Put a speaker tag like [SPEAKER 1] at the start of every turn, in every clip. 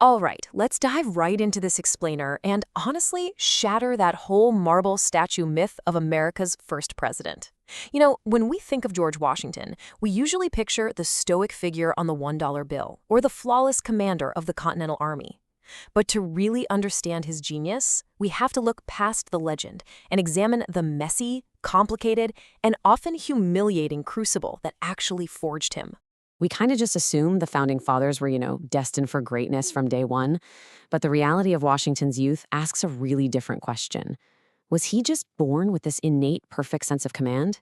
[SPEAKER 1] All right, let's dive right into this explainer and honestly shatter that whole marble statue myth of America's first president. When we think of George Washington, we usually picture the stoic figure on the $1 bill or the flawless commander of the Continental Army. But to really understand his genius, we have to look past the legend and examine the messy, complicated, and often humiliating crucible that actually forged him.
[SPEAKER 2] We kind of just assume the founding fathers were, destined for greatness from day one. But the reality of Washington's youth asks a really different question. Was he just born with this innate, perfect sense of command?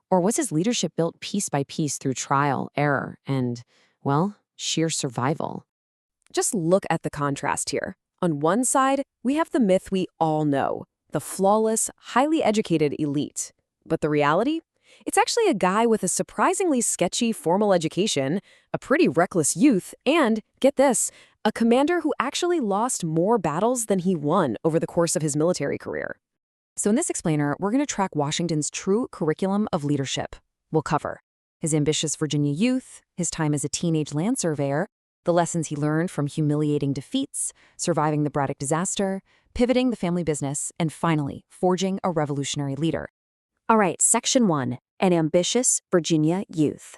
[SPEAKER 2] Or was his leadership built piece by piece through trial, error, and, well, sheer survival?
[SPEAKER 1] Just look at the contrast here. On one side, we have the myth we all know, the flawless, highly educated elite. But the reality? It's actually a guy with a surprisingly sketchy formal education, a pretty reckless youth, and, get this, a commander who actually lost more battles than he won over the course of his military career. So in this explainer, we're going to track Washington's true curriculum of leadership. We'll cover his ambitious Virginia youth, his time as a teenage land surveyor, the lessons he learned from humiliating defeats, surviving the Braddock disaster, pivoting the family business, and finally, forging a revolutionary leader.
[SPEAKER 3] All right, Section 1, an ambitious Virginia youth.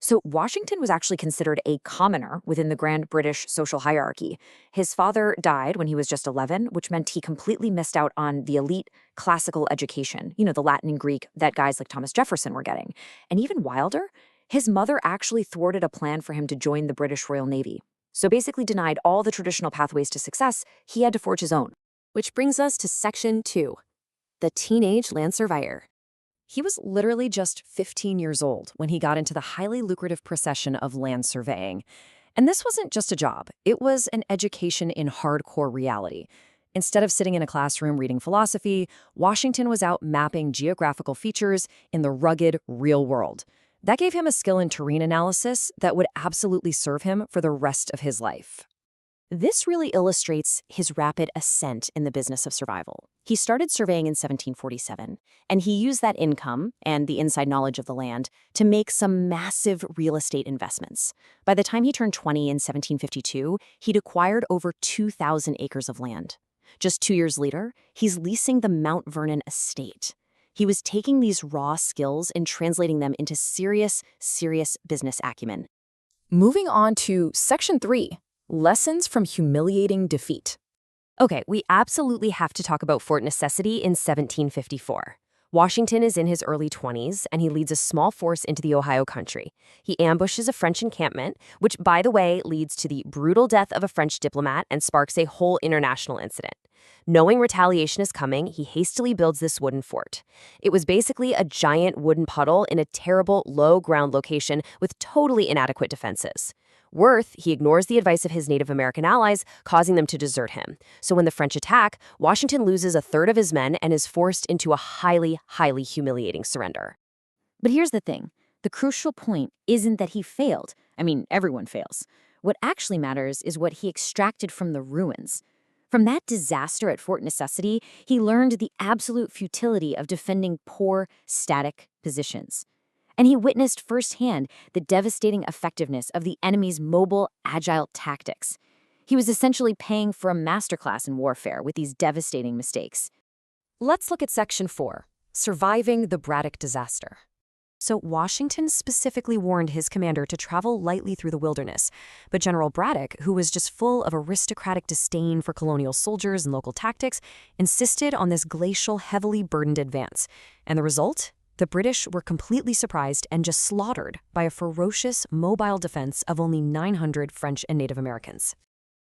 [SPEAKER 3] So Washington was actually considered a commoner within the grand British social hierarchy. His father died when he was just 11, which meant he completely missed out on the elite classical education, the Latin and Greek that guys like Thomas Jefferson were getting. And even wilder, his mother actually thwarted a plan for him to join the British Royal Navy. So basically denied all the traditional pathways to success, he had to forge his own.
[SPEAKER 1] Which brings us to Section 2, the teenage land surveyor. He was literally just 15 years old when he got into the highly lucrative profession of land surveying. And this wasn't just a job, it was an education in hardcore reality. Instead of sitting in a classroom reading philosophy, Washington was out mapping geographical features in the rugged, real world. That gave him a skill in terrain analysis that would absolutely serve him for the rest of his life. This really illustrates his rapid ascent in the business of survival. He started surveying in 1747, and he used that income and the inside knowledge of the land to make some massive real estate investments. By the time he turned 20 in 1752, he'd acquired over 2,000 acres of land. Just 2 years later, he's leasing the Mount Vernon estate. He was taking these raw skills and translating them into serious business acumen. Moving on to Section 3. Lessons from humiliating defeat. Okay, we absolutely have to talk about Fort Necessity in 1754. Washington is in his early 20s, and he leads a small force into the Ohio country. He ambushes a French encampment, which, by the way, leads to the brutal death of a French diplomat and sparks a whole international incident. Knowing retaliation is coming, he hastily builds this wooden fort. It was basically a giant wooden puddle in a terrible, low-ground location with totally inadequate defenses. Worth, he ignores the advice of his Native American allies, causing them to desert him. So when the French attack, Washington loses a third of his men and is forced into a highly humiliating surrender.
[SPEAKER 3] But here's the thing. The crucial point isn't that he failed. I mean, everyone fails. What actually matters is what he extracted from the ruins. From that disaster at Fort Necessity, he learned the absolute futility of defending poor, static positions. And he witnessed firsthand the devastating effectiveness of the enemy's mobile, agile tactics. He was essentially paying for a masterclass in warfare with these devastating mistakes.
[SPEAKER 1] Let's look at Section 4, surviving the Braddock disaster. So Washington specifically warned his commander to travel lightly through the wilderness, but General Braddock, who was just full of aristocratic disdain for colonial soldiers and local tactics, insisted on this glacial, heavily burdened advance. And the result? The British were completely surprised and just slaughtered by a ferocious, mobile defense of only 900 French and Native Americans.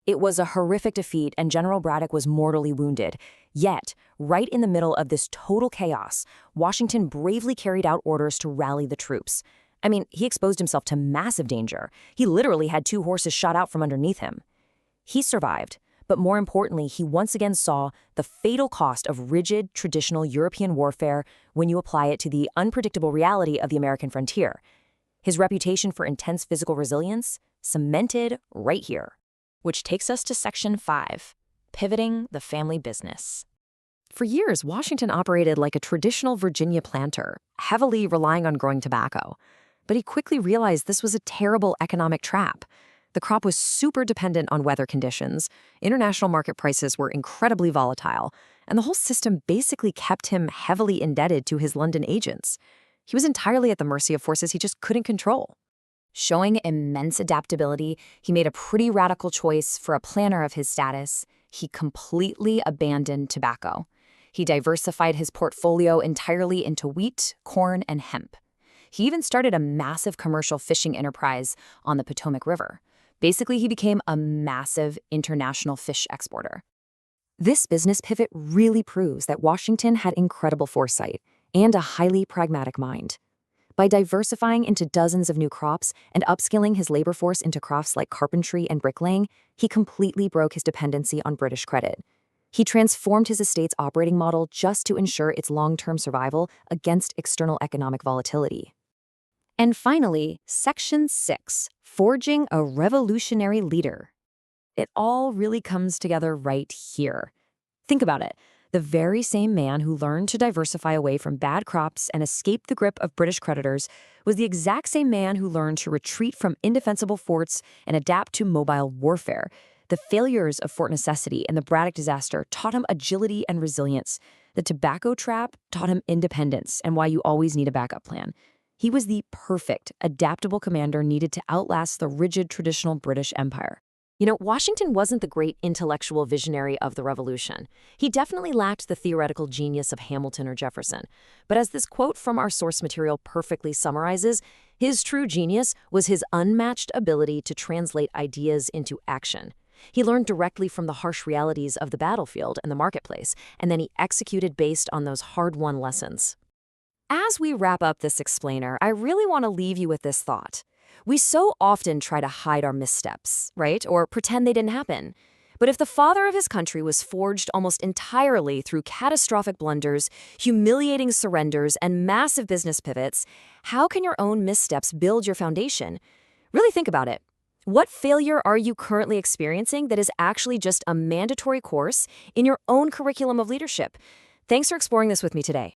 [SPEAKER 1] It was a horrific defeat, and General Braddock was mortally wounded. Yet, right in the middle of this total chaos, Washington bravely carried out orders to rally the troops. I mean, he exposed himself to massive danger. He literally had 2 horses shot out from underneath him. He survived. But more importantly, he once again saw the fatal cost of rigid, traditional European warfare when you apply it to the unpredictable reality of the American frontier. His reputation for intense physical resilience cemented right here. Which takes us to Section 5, pivoting the family business. For years, Washington operated like a traditional Virginia planter, heavily relying on growing tobacco. But he quickly realized this was a terrible economic trap. The crop was super dependent on weather conditions, international market prices were incredibly volatile, and the whole system basically kept him heavily indebted to his London agents. He was entirely at the mercy of forces he just couldn't control.
[SPEAKER 3] Showing immense adaptability, he made a pretty radical choice for a planner of his status. He completely abandoned tobacco. He diversified his portfolio entirely into wheat, corn, and hemp. He even started a massive commercial fishing enterprise on the Potomac River. Basically, he became a massive international fish exporter. This business pivot really proves that Washington had incredible foresight and a highly pragmatic mind. By diversifying into dozens of new crops and upskilling his labor force into crafts like carpentry and bricklaying, he completely broke his dependency on British credit. He transformed his estate's operating model just to ensure its long-term survival against external economic volatility. And finally, Section 6, Forging a Revolutionary Leader. It all really comes together right here. Think about it. The very same man who learned to diversify away from bad crops and escape the grip of British creditors was the exact same man who learned to retreat from indefensible forts and adapt to mobile warfare. The failures of Fort Necessity and the Braddock disaster taught him agility and resilience. The tobacco trap taught him independence and why you always need a backup plan. He was the perfect, adaptable commander needed to outlast the rigid traditional British Empire.
[SPEAKER 2] You know, Washington wasn't the great intellectual visionary of the Revolution. He definitely lacked the theoretical genius of Hamilton or Jefferson. But as this quote from our source material perfectly summarizes, his true genius was his unmatched ability to translate ideas into action. He learned directly from the harsh realities of the battlefield and the marketplace, and then he executed based on those hard-won lessons.
[SPEAKER 1] As we wrap up this explainer, I really want to leave you with this thought. We so often try to hide our missteps, right? Or pretend they didn't happen. But if the father of his country was forged almost entirely through catastrophic blunders, humiliating surrenders, and massive business pivots, how can your own missteps build your foundation? Really think about it. What failure are you currently experiencing that is actually just a mandatory course in your own curriculum of leadership? Thanks for exploring this with me today.